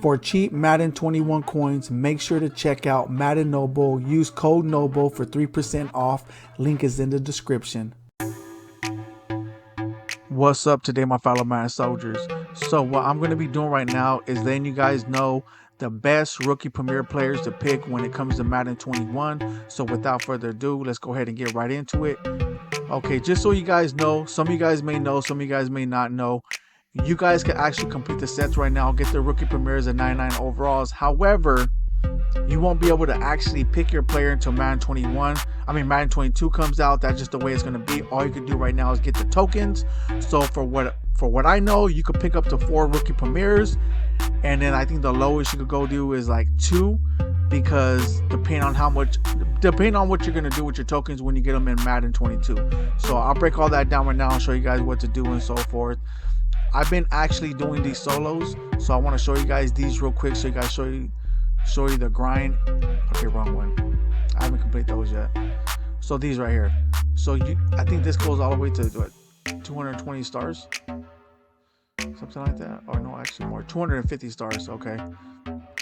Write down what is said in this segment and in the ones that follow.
For cheap Madden 21 coins, make sure to check out Madden Noble. Use code NOBLE for 3% off. Link is in the description. What's up today, my fellow Madden soldiers? So what I'm going to be doing right now is letting you guys know the best rookie premier players to pick when it comes to Madden 21. So without further ado, let's go ahead and get right into it. Okay, just so you guys know, some of you guys may know, some of you guys may not know, you guys can actually complete the sets right now, get the rookie premieres at 99 overalls. However, you won't be able to actually pick your player until Madden 22 comes out. That's just the way it's going to be. All you can do right now is get the tokens. So for what I know, you could pick up to 4 rookie premieres, and then I think the lowest you could go do is like 2, because depending on what you're going to do with your tokens when you get them in Madden 22. So I'll break all that down right now and show you guys what to do and so forth. I've been actually doing these solos, so I want to show you guys these real quick, so you guys show you the grind. Okay, wrong one. I haven't completed those yet. So these right here. So I think this goes all the way to what, 220 stars, something like that. Or no, actually more, 250 stars. Okay,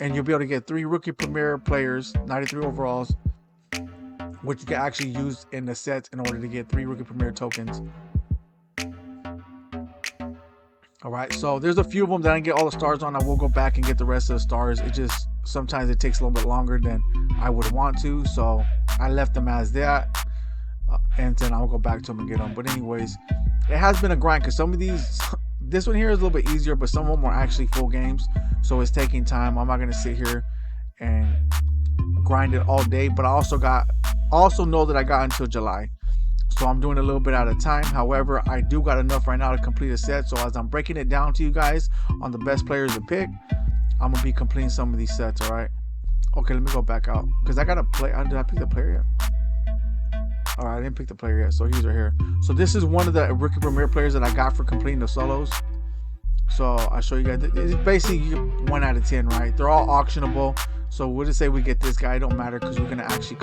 and you'll be able to get 3 rookie premier players, 93 overalls, which you can actually use in the sets in order to get 3 rookie premier tokens. Alright, so there's a few of them that I didn't get all the stars on. I will go back and get the rest of the stars. It just, sometimes it takes a little bit longer than I would want to. So I left them as that. And then I'll go back to them and get them. But anyways, it has been a grind because some of these, this one here is a little bit easier, but some of them are actually full games. So it's taking time. I'm not going to sit here and grind it all day. But I also know that I got until July. So I'm doing a little bit at a time. However, I do got enough right now to complete a set. So as I'm breaking it down to you guys on the best players to pick, I'm going to be completing some of these sets, all right? Okay, let me go back out. Because I got to play. Did I pick the player yet? All right, I didn't pick the player yet. So he's right here. So this is one of the rookie premier players that I got for completing the solos. So I'll show you guys. It's basically 1 out of 10, right? They're all auctionable. So we'll just say we get this guy. It don't matter because we're going to actually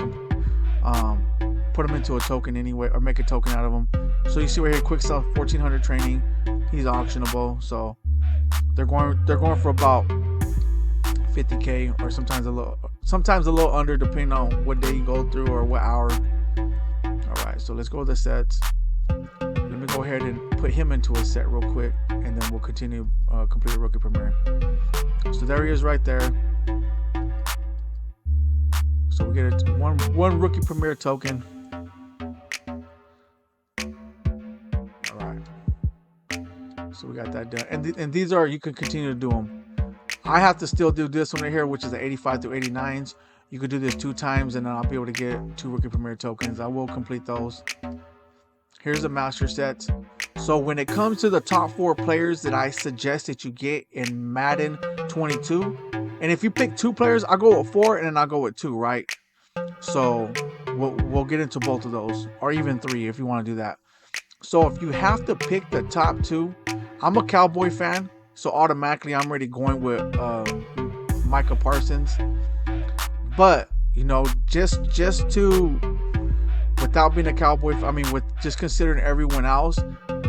put them into a token anyway, or make a token out of them. So you see right here, quick sell 1400 training. He's auctionable, so they're going for about 50k, or sometimes a little under, depending on what day you go through or what hour. All right, so let's go to the sets. Let me go ahead and put him into a set real quick, and then we'll continue complete rookie premiere. So there he is right there. So we get one rookie premiere token. So we got that done, and these are, you can continue to do them. I have to still do this one right here, which is the 85 through 89s. You could do this 2 times, and then I'll be able to get 2 rookie premier tokens. I will complete those. Here's the master sets. So when it comes to the top 4 players that I suggest that you get in Madden 22, and if you pick 2 players, I'll go with 4, and then I'll go with 2, right? So we'll get into both of those, or even 3 if you want to do that. So if you have to pick the top 2, I'm a Cowboy fan, so automatically I'm already going with Micah Parsons. But you know, just to, without being a Cowboy, with just considering everyone else,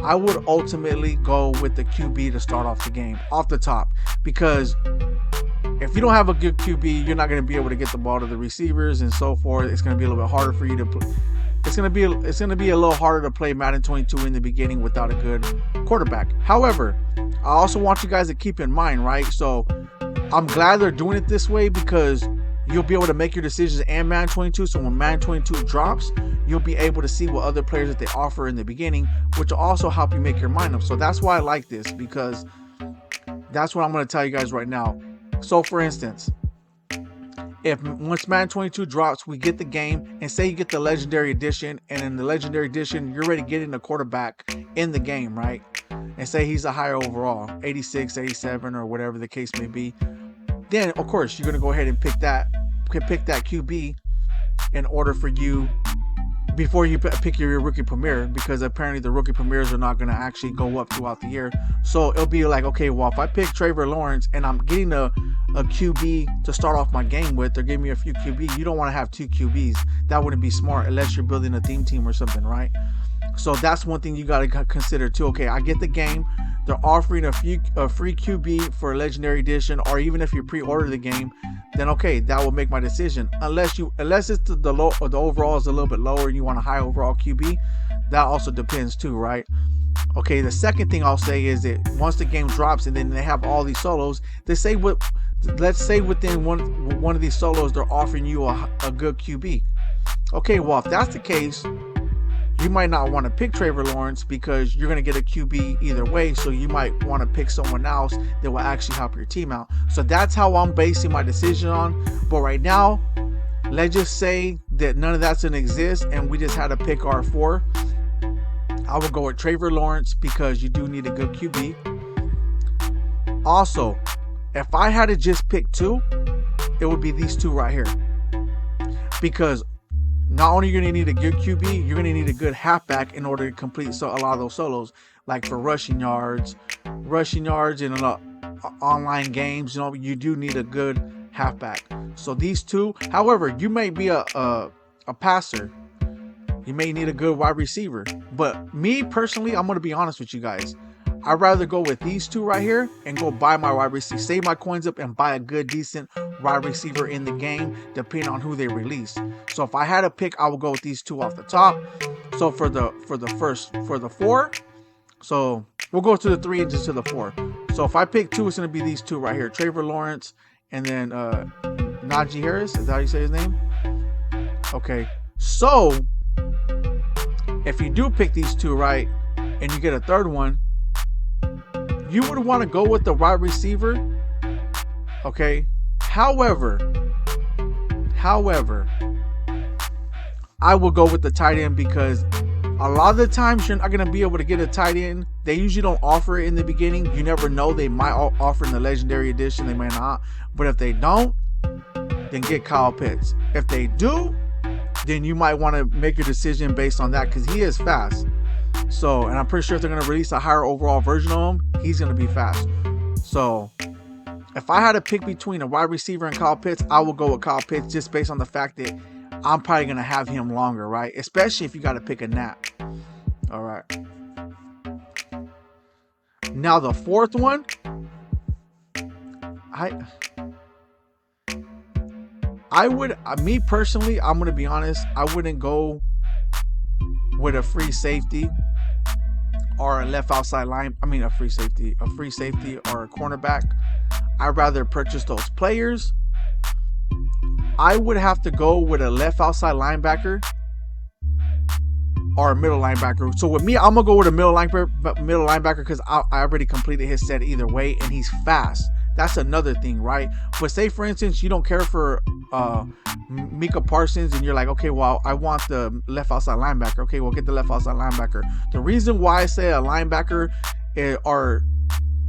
I would ultimately go with the QB to start off the game, off the top, because if you don't have a good QB, you're not going to be able to get the ball to the receivers and so forth. It's going to be a little bit harder for you to play. It's gonna be a little harder to play Madden 22 in the beginning without a good quarterback. However, I also want you guys to keep in mind, right? So I'm glad they're doing it this way, because you'll be able to make your decisions in Madden 22. So when Madden 22 drops, you'll be able to see what other players that they offer in the beginning, which will also help you make your mind up. So that's why I like this, because that's what I'm going to tell you guys right now. So for instance, if once Madden 22 drops, we get the game, and say you get the Legendary Edition, and in the Legendary Edition, you're already getting a quarterback in the game, right? And say he's a higher overall, 86, 87, or whatever the case may be. Then, of course, you're going to go ahead and pick that QB in order for you, before you pick your rookie premier, because apparently the rookie premieres are not going to actually go up throughout the year. So it'll be like, okay, well, if I pick Trevor Lawrence and I'm getting a QB to start off my game with, they're giving me a few QB. You don't want to have 2 QBs. That wouldn't be smart unless you're building a theme team or something, right? So that's one thing you got to consider too. Okay, I get the game. They're offering a free QB for a legendary edition, or even if you pre-order the game, then okay, that will make my decision. Unless it's the low or the overall is a little bit lower and you want a high overall QB, that also depends too, right? Okay, the second thing I'll say is that once the game drops and then they have all these solos, let's say within one of these solos they're offering you a good QB. Okay, well, if that's the case, you might not want to pick Trevor Lawrence because you're going to get a QB either way. So you might want to pick someone else that will actually help your team out. So that's how I'm basing my decision on. But right now, let's just say that none of that's going to exist and we just had to pick our 4. I would go with Trevor Lawrence because you do need a good QB. Also, if I had to just pick 2, it would be these 2 right here. Because not only are you going to need a good QB, you're going to need a good halfback in order to complete a lot of those solos. Like for rushing yards in online games, you do need a good halfback. So these 2, however, you may be a passer. You may need a good wide receiver. But me personally, I'm going to be honest with you guys. I'd rather go with these 2 right here and go buy my wide receiver, save my coins up and buy a good, decent wide receiver in the game, depending on who they release. So if I had to pick, I would go with these 2 off the top. So for the 4, so we'll go to the 3 and just to the 4. So if I pick 2, it's going to be these 2 right here, Trevor Lawrence and then Najee Harris. Is that how you say his name? Okay. So if you do pick these 2 right and you get a third one, you would want to go with the wide receiver. Okay. However, I will go with the tight end because a lot of the times you're not going to be able to get a tight end. They usually don't offer it in the beginning. You never know. They might offer in the legendary edition. They may not. But if they don't, then get Kyle Pitts. If they do, then you might want to make your decision based on that because he is fast. So, and I'm pretty sure if they're going to release a higher overall version of him, he's going to be fast. So, if I had to pick between a wide receiver and Kyle Pitts, I will go with Kyle Pitts just based on the fact that I'm probably going to have him longer, right? Especially if you got to pick a nap. All right. Now, the 4th one, I would, me personally, I'm going to be honest, I wouldn't go with a free safety or a left outside line. I mean, a free safety or a cornerback. I'd rather purchase those players. I would have to go with a left outside linebacker or a middle linebacker. So with me, I'm gonna go with a middle linebacker because I already completed his set either way, and he's fast. That's another thing, right? But say for instance, you don't care for Micah Parsons, and you're like, okay, well, I want the left outside linebacker. Okay, we'll get the left outside linebacker. The reason why I say a linebacker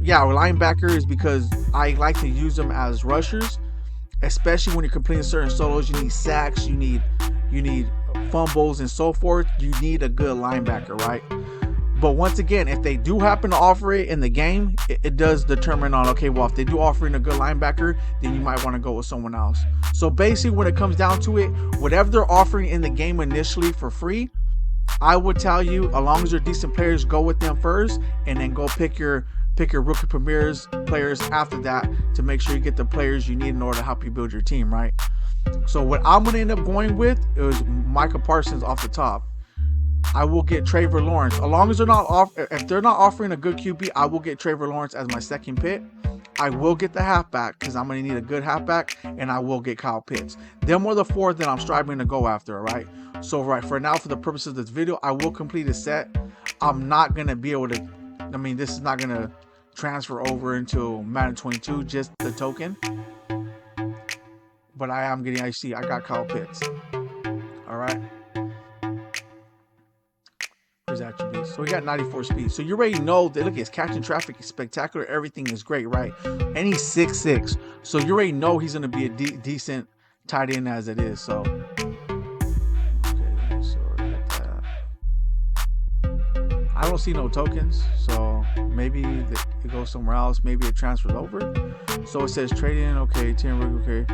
linebacker is because I like to use them as rushers, especially when you're completing certain solos. You need sacks, you need fumbles and so forth. You need a good linebacker, right? But once again, if they do happen to offer it in the game, it does determine on, okay, well, if they do offer in a good linebacker, then you might want to go with someone else. So basically, when it comes down to it, whatever they're offering in the game initially for free, I would tell you, as long as they're decent players, go with them first, and then go pick your rookie players after that to make sure you get the players you need in order to help you build your team, right? So what I'm going to end up going with is Micah Parsons off the top. I will get Trevor Lawrence. As long as if they're not offering a good QB, I will get Trevor Lawrence as my second pick. I will get the halfback because I'm going to need a good halfback, and I will get Kyle Pitts. Them were the 4 that I'm striving to go after, all right? So right for now, for the purposes of this video, I will complete a set. I'm not going to be able to, this is not going to transfer over into Madden 22, just the token. But I am getting, I got Kyle Pitts. All right. Here's attributes. So we got 94 speed. So you already know that, look, his catching traffic is spectacular. Everything is great, right? And he's 6'6". So you already know he's going to be a decent tight end as it is. So, okay, so get that. I don't see no tokens. So maybe it goes somewhere else. Maybe it transfers over. So it says trade in. Okay, 10 rig. Okay.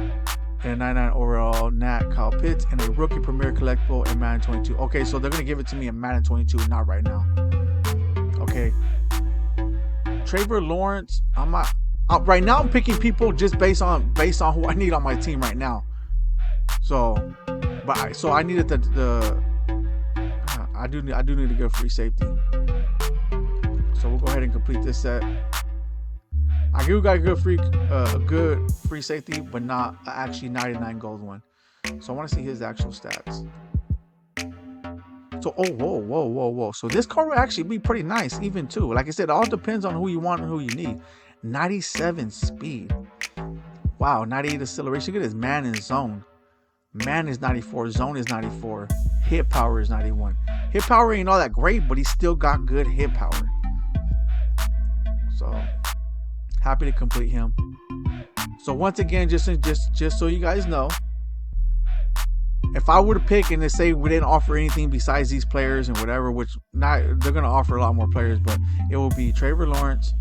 and a 99 overall Nat Kyle Pitts, and a rookie premier collectible in Madden 22. Okay, so they're gonna give it to me in Madden 22, not right now. Okay. Trevor Lawrence, I'm not. Right now, I'm picking people just based on who I need on my team right now. So, I needed I do need a good free safety. So we'll go ahead and complete this set. I do got a good free safety, but not actually 99 gold one. So I want to see his actual stats. So whoa. So this card will actually be pretty nice, even too. Like I said, it all depends on who you want and who you need. 97 speed. Wow, 98 acceleration. Look at this man in zone. Man is 94. Zone is 94. Hit power is 91. Hit power ain't all that great, but he still got good hit power. So happy to complete him. So once again, just so you guys know, if I were to pick and they say we didn't offer anything besides these players and whatever, which they're gonna offer a lot more players, but it will be Trevor Lawrence,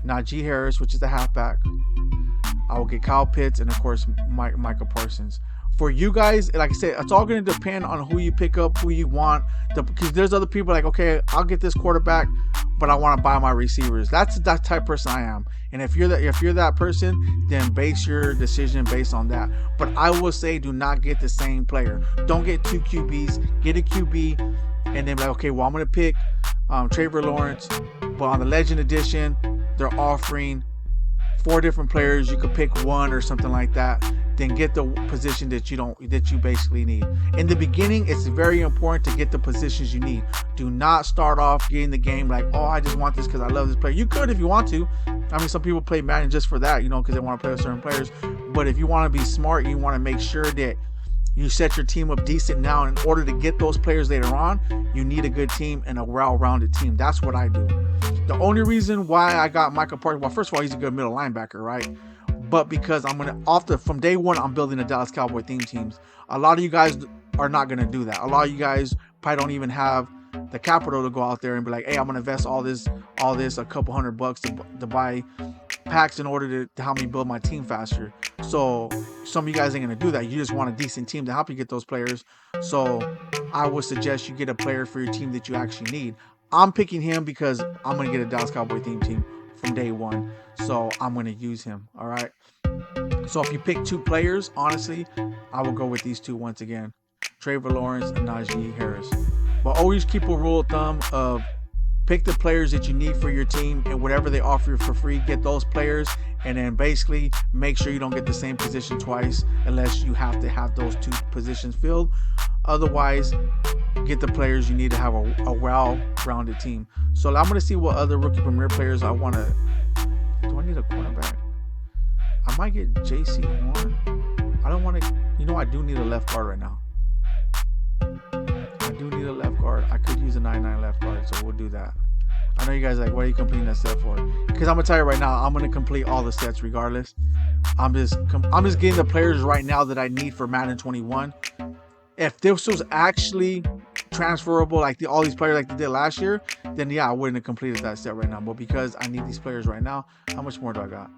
Najee Harris, which is the halfback. I will get Kyle Pitts, and of course Micah Parsons. For you guys, like I said, it's all going to depend on who you pick up, who you want. Because there's other people like, okay, I'll get this quarterback, but I want to buy my receivers. That's that type of person I am. And if you're that person, then base your decision based on that. But I will say, do not get the same player. Don't get two QBs. Get a QB, and then be like, okay, well, I'm going to pick Trevor Lawrence, but on the Legend Edition, they're offering 4 different players. You could pick one or something like that. Then get the position that you basically need. In the beginning, it's very important to get the positions you need. Do not start off getting the game like, oh, I just want this because I love this player. You could if you want to. I mean, some people play Madden just for that, because they want to play with certain players. But if you want to be smart, you want to make sure that you set your team up decent now. In order to get those players later on, you need a good team and a well-rounded team. That's what I do. The only reason why I got Micah Parsons, well, first of all, he's a good middle linebacker, right? But because from day one, I'm building a Dallas Cowboy theme teams. A lot of you guys are not going to do that. A lot of you guys probably don't even have the capital to go out there and be like, hey, I'm going to invest all this, a couple $100 to buy packs in order to help me build my team faster. So some of you guys ain't going to do that. You just want a decent team to help you get those players. So I would suggest you get a player for your team that you actually need. I'm picking him because I'm going to get a Dallas Cowboy theme team from day one. So I'm going to use him. All right. So if you pick 2 players, honestly, I will go with these 2 once again. Trevor Lawrence and Najee Harris. But always keep a rule of thumb of pick the players that you need for your team, and whatever they offer you for free, get those players, and then basically make sure you don't get the same position twice unless you have to have those 2 positions filled. Otherwise, get the players you need to have a well-rounded team. So I'm going to see what other rookie premier players I want to. Do I need a cornerback? I might get J.C. Horn. I don't want to. I do need a left guard right now. I do need a left guard. I could use a 99 left guard, so we'll do that. I know you guys are like, what are you completing that set for? Because I'm gonna tell you right now, I'm gonna complete all the sets regardless. I'm just getting the players right now that I need for Madden 21. If this was actually transferable like all these players like they did last year, then yeah, I wouldn't have completed that set right now. But because I need these players right now, how much more do I got?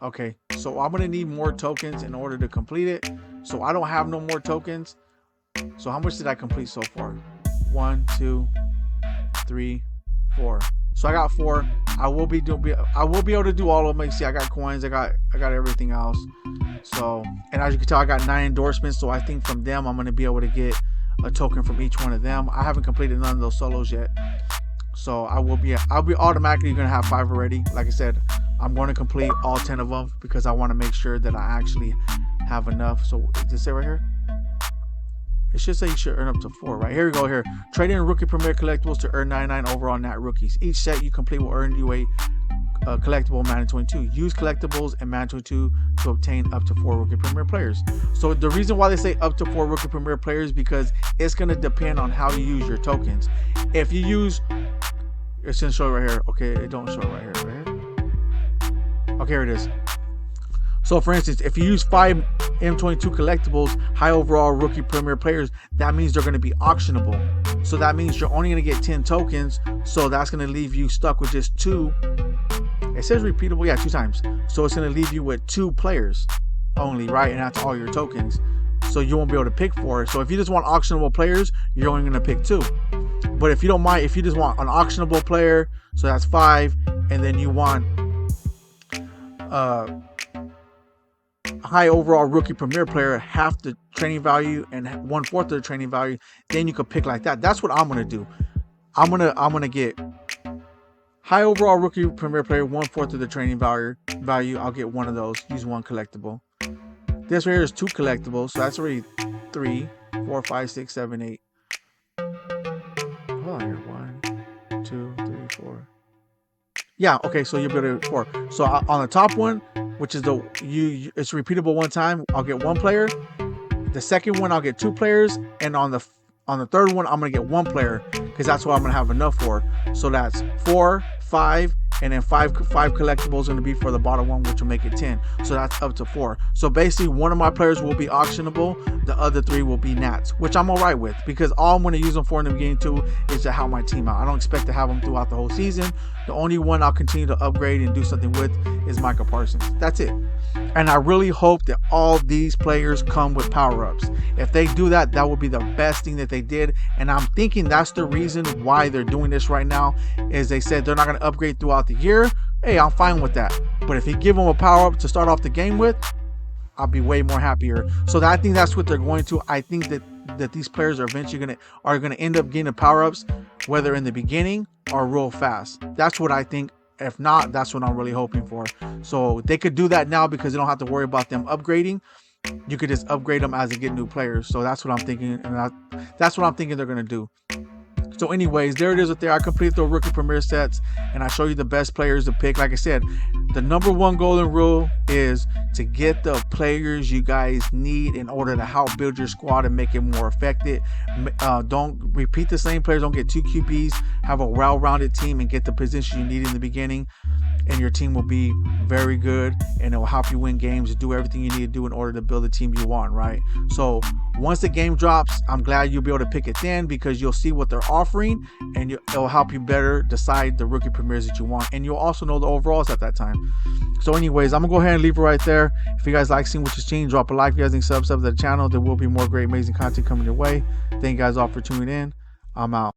Okay, so I'm gonna need more tokens in order to complete it. So I don't have no more tokens. So how much did I complete so far? 1, 2, 3, 4. So I got 4. I will be able to do all of them. See, I got coins. I got everything else. So, and as you can tell, I got 9 endorsements. So I think from them, I'm going to be able to get a token from each one of them. I haven't completed none of those solos yet. So I'll be automatically going to have 5 already. Like I said, I'm going to complete all 10 of them because I want to make sure that I actually have enough. So does it say right here? It should say you should earn up to 4, right? Here we go here. Trade in rookie premier collectibles to earn 99 overall Nat rookies. Each set you complete will earn you a collectible Madden 22. Use collectibles in Madden 22 to obtain up to 4 rookie premier players. So the reason why they say up to 4 rookie premier players because it's going to depend on how you use your tokens. If you use, it's going to show right here. Okay, it don't show right here. Right here. Okay, here it is. So for instance, if you use 5 M22 collectibles, high overall rookie premier players, that means they're going to be auctionable. So that means you're only going to get 10 tokens. So that's going to leave you stuck with just 2. It says repeatable, yeah, 2 times. So it's going to leave you with 2 players. only, right? And that's all your tokens. So you won't be able to pick 4. So if you just want auctionable players, you're only going to pick 2. But if you don't mind, if you just want an auctionable player, so that's 5, and then you want high overall rookie premier player, half the training value and 1/4 of the training value, then you could pick like that. That's what I'm gonna do. I'm gonna get high overall rookie premier player, 1/4 of the training value. I'll get one of those. Use one collectible. This right here is 2 collectibles, so that's already 3, 4, 5, 6, 7, 8. Hold on here. 1, 2, 3, 4. Yeah, okay, so you'll be able to 4. So on the top one, which is it's repeatable one time, I'll get 1 player. The second one, I'll get 2 players, and on the third one, I'm gonna get 1 player because that's what I'm gonna have enough for. So that's 4, 5, and then 5 collectibles going to be for the bottom one, which will make it 10. So that's up to 4. So basically, one of my players will be auctionable, the other 3 will be nats, which I'm alright with, because all I'm going to use them for in the beginning too is to help my team out. I don't expect to have them throughout the whole season. The only one I'll continue to upgrade and do something with is Micah Parsons. That's it. And I really hope that all these players come with power-ups. If they do that, that would be the best thing that they did. And I'm thinking that's the reason why they're doing this right now, is they said they're not going to upgrade throughout the year. Hey, I'm fine with that. But if you give them a power-up to start off the game with, I'll be way more happier. So I think that's what they're going to. I think that these players are eventually gonna end up getting the power-ups, whether in the beginning or real fast. That's what I think. If not, that's what I'm really hoping for. So they could do that now because they don't have to worry about them upgrading. You could just upgrade them as they get new players. So that's what I'm thinking, and that's what I'm thinking they're gonna do. So anyways, there it is. I completed the rookie premier sets, and I show you the best players to pick. Like I said, the number 1 golden rule is to get the players you guys need in order to help build your squad and make it more effective. Don't repeat the same players. Don't get 2 QBs. Have a well-rounded team and get the position you need in the beginning, and your team will be very good, and it will help you win games and do everything you need to do in order to build the team you want, right? So once the game drops, I'm glad you'll be able to pick it then, because you'll see what they're offering, and it'll help you better decide the rookie premieres that you want, and you'll also know the overalls at that time. So anyways, I'm gonna go ahead and leave it right there. If you guys like seeing what you're seeing, drop a like. If you guys need sub to the channel, there will be more great, amazing content coming your way. Thank you guys all for tuning in. I'm out.